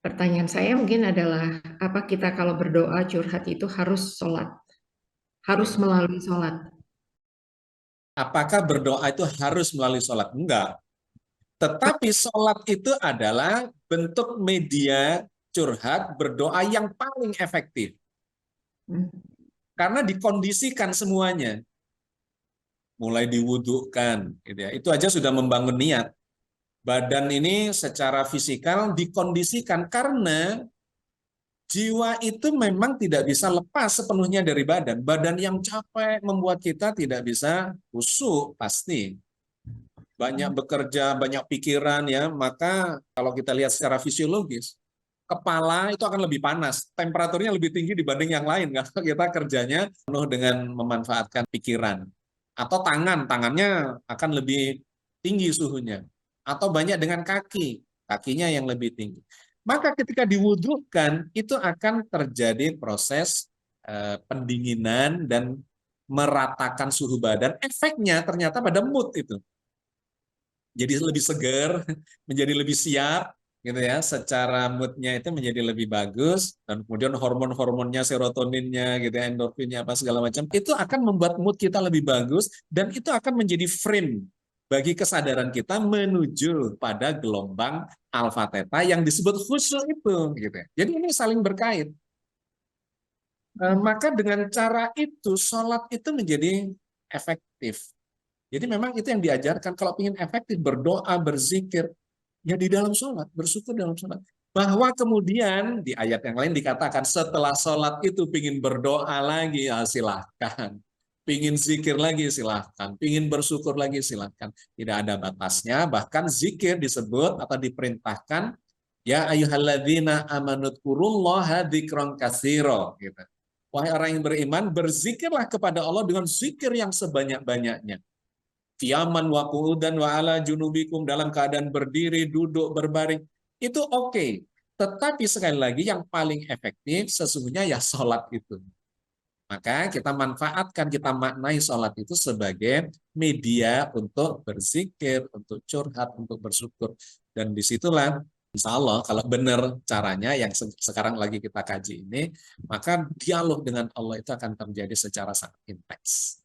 Pertanyaan saya mungkin adalah, apa kita kalau berdoa curhat itu harus sholat? Harus Oke. melalui sholat? Apakah berdoa itu harus melalui sholat? Enggak. Tetapi sholat itu adalah bentuk media curhat berdoa yang paling efektif. Hmm. Karena dikondisikan semuanya. Mulai diwudhukan. Gitu ya. Itu aja sudah membangun niat. Badan ini secara fisikal dikondisikan karena jiwa itu memang tidak bisa lepas sepenuhnya dari badan. Badan yang capek membuat kita tidak bisa khusyuk pasti. Banyak bekerja, banyak pikiran ya, maka kalau kita lihat secara fisiologis, kepala itu akan lebih panas, temperaturnya lebih tinggi dibanding yang lain kalau kita kerjanya penuh dengan memanfaatkan pikiran. Atau tangannya akan lebih tinggi suhunya. Atau banyak dengan kaki, kakinya yang lebih tinggi. Maka ketika diwudhukan, itu akan terjadi proses pendinginan dan meratakan suhu badan. Efeknya ternyata pada mood itu jadi lebih segar, menjadi lebih siap, gitu ya. Secara moodnya itu menjadi lebih bagus, dan kemudian hormon-hormonnya, serotoninnya, gitu ya, endorfinnya apa segala macam, itu akan membuat mood kita lebih bagus, dan itu akan menjadi frame bagi kesadaran kita menuju pada gelombang alfa theta yang disebut khusyuk itu, gitu ya. Jadi ini saling berkait. Maka dengan cara itu, sholat itu menjadi efektif. Jadi memang itu yang diajarkan kalau ingin efektif berdoa, berzikir, ya di dalam sholat, bersyukur dalam sholat. Bahwa kemudian di ayat yang lain dikatakan setelah sholat itu pingin berdoa lagi, ya silahkan. Pingin zikir lagi, silahkan. Pingin bersyukur lagi, silahkan. Tidak ada batasnya, bahkan zikir disebut atau diperintahkan, ya ayyuhalladzina amanudkurullaha dzikron katsiro. Gitu. Wahai orang yang beriman, berzikirlah kepada Allah dengan zikir yang sebanyak-banyaknya. Qiyaman wa qu'udan wa ala junubikum, dalam keadaan berdiri, duduk, berbaring, itu oke. Tetapi sekali lagi yang paling efektif sesungguhnya ya sholat itu. Maka kita manfaatkan, kita maknai sholat itu sebagai media untuk berzikir, untuk curhat, untuk bersyukur. Dan disitulah insya Allah kalau benar caranya yang sekarang lagi kita kaji ini, maka dialog dengan Allah itu akan terjadi secara sangat intens.